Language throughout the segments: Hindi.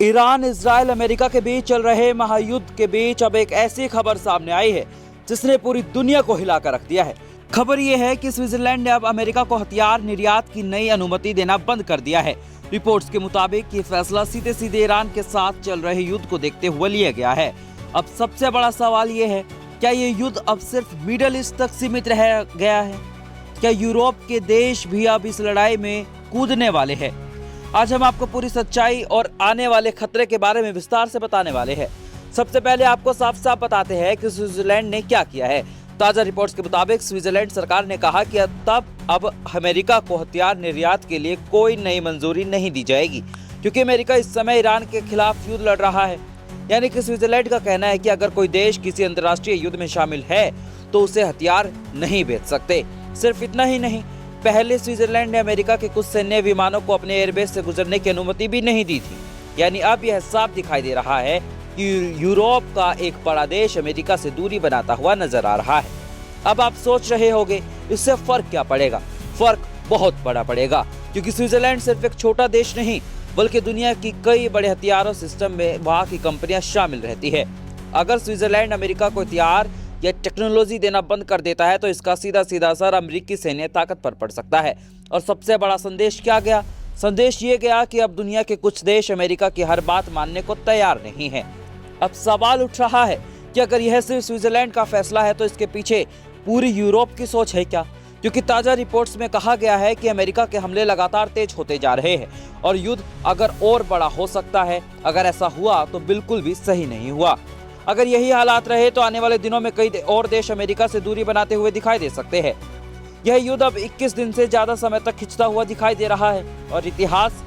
ईरान, इजराइल, अमेरिका के बीच चल रहे महायुद्ध के बीच अब एक ऐसी खबर सामने आई है जिसने पूरी दुनिया को हिलाकर रख दिया है। खबर ये है कि स्विट्जरलैंड ने अब अमेरिका को हथियार निर्यात की नई अनुमति देना बंद कर दिया है। रिपोर्ट्स के मुताबिक ये फैसला सीधे सीधे ईरान के साथ चल रहे युद्ध को देखते हुए लिया गया है। अब सबसे बड़ा सवाल ये है, क्या ये युद्ध अब सिर्फ मिडल ईस्ट तक सीमित रह गया है? क्या यूरोप के देश भी अब इस लड़ाई में कूदने वाले हैं? आज हम आपको पूरी सच्चाई और आने वाले खतरे के बारे में विस्तार से बताने वाले हैं। सबसे पहले आपको साफ साफ बताते हैं कि स्विट्जरलैंड ने क्या किया है। ताजा रिपोर्ट्स के मुताबिक स्विट्जरलैंड सरकार ने कहा कि अब अमेरिका को हथियार निर्यात के लिए कोई नई मंजूरी नहीं दी जाएगी, क्योंकि अमेरिका इस समय ईरान के खिलाफ युद्ध लड़ रहा है। यानी कि स्विट्जरलैंड का कहना है कि अगर कोई देश किसी अंतर्राष्ट्रीय युद्ध में शामिल है तो उसे हथियार नहीं बेच सकते। सिर्फ इतना ही नहीं, पहले स्विट्जरलैंड ने अमेरिका के कुछ सैन्य विमानों को अपने एयरबेस से गुजरने की अनुमति भी नहीं दी थी। यानी अब यह साफ दिखाई दे रहा है कि यूरोप का एक बड़ा देश अमेरिका से दूरी बनाता हुआ नजर आ रहा है। अब आप सोच रहे होंगे इससे फर्क क्या पड़ेगा? फर्क बहुत बड़ा पड़ेगा, क्योंकि स्विट्जरलैंड सिर्फ एक छोटा देश नहीं बल्कि दुनिया की कई बड़े हथियारों सिस्टम में वहाँ की कंपनियां शामिल रहती है। अगर स्विट्जरलैंड अमेरिका को हथियार या टेक्नोलॉजी देना बंद कर देता है तो इसका सीधा सीधा असर अमेरिकी सैन्य ताकत पर पड़ सकता है। और सबसे बड़ा संदेश क्या गया? संदेश ये गया कि अब दुनिया के कुछ देश अमेरिका की हर बात मानने को तैयार नहीं है। अब सवाल उठ रहा है कि अगर यह सिर्फ स्विट्जरलैंड का फैसला है तो इसके पीछे पूरी यूरोप की सोच है क्या? क्योंकि ताजा रिपोर्ट्स में कहा गया है कि अमेरिका के हमले लगातार तेज होते जा रहे हैं और युद्ध अगर और बड़ा हो सकता है। अगर ऐसा हुआ तो बिल्कुल भी सही नहीं हुआ। अगर यही हालात रहे तो आने वाले दिनों में कई और देश अमेरिका से दूरी बनाते हुए दिखाई दे सकते हैं। यह युद्ध अब 21 दिन से ज्यादा समय तक खिंचता हुआ दिखाई दे रहा है। और इतिहास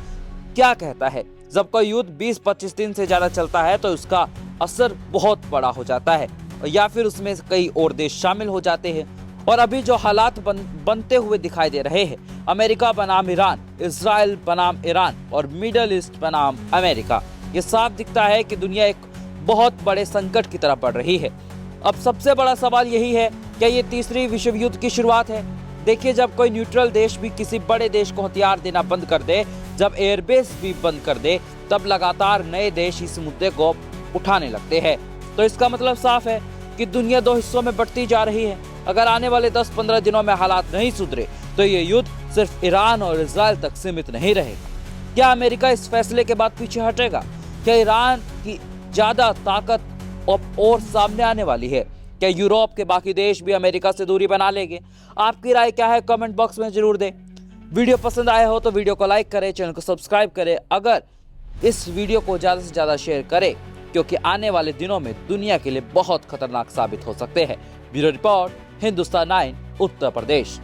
क्या कहता है, जब कोई युद्ध 20-25 दिन से ज्यादा चलता है तो उसका असर बहुत बड़ा हो जाता है या फिर उसमें कई और देश शामिल हो जाते हैं। और अभी जो हालात बनते हुए दिखाई दे रहे हैं, अमेरिका बनाम ईरान, इजराइल बनाम ईरान और मिडल ईस्ट बनाम अमेरिका, ये साफ दिखता है कि दुनिया एक बहुत बड़े संकट की तरफ बढ़ रही है। अब सबसे बड़ा सवाल यही है, क्या ये तीसरी विश्व युद्ध की शुरुआत है? देखिए, जब कोई न्यूट्रल देश भी किसी बड़े देश को हथियार देना बंद कर दे, जब एयरबेस भी बंद कर दे, तब लगातार नए देश इस मुद्दे को उठाने लगते हैं। तो इसका मतलब साफ है कि दुनिया दो हिस्सों में बढ़ती जा रही है। अगर आने वाले 10-15 दिनों में हालात नहीं सुधरे तो ये युद्ध सिर्फ ईरान और इजराइल तक सीमित नहीं रहेगा। क्या अमेरिका इस फैसले के बाद पीछे हटेगा? क्या ईरान की ज्यादा ताकत और सामने आने वाली है? क्या यूरोप के बाकी देश भी अमेरिका से दूरी बना लेंगे? आपकी राय क्या है? कमेंट बॉक्स में जरूर दें। वीडियो पसंद आया हो तो वीडियो को लाइक करें, चैनल को सब्सक्राइब करें। अगर इस वीडियो को ज्यादा से ज्यादा शेयर करें, क्योंकि आने वाले दिनों में दुनिया के लिए बहुत खतरनाक साबित हो सकते हैं। Bureau report, Hindustan 9, Uttar Pradesh.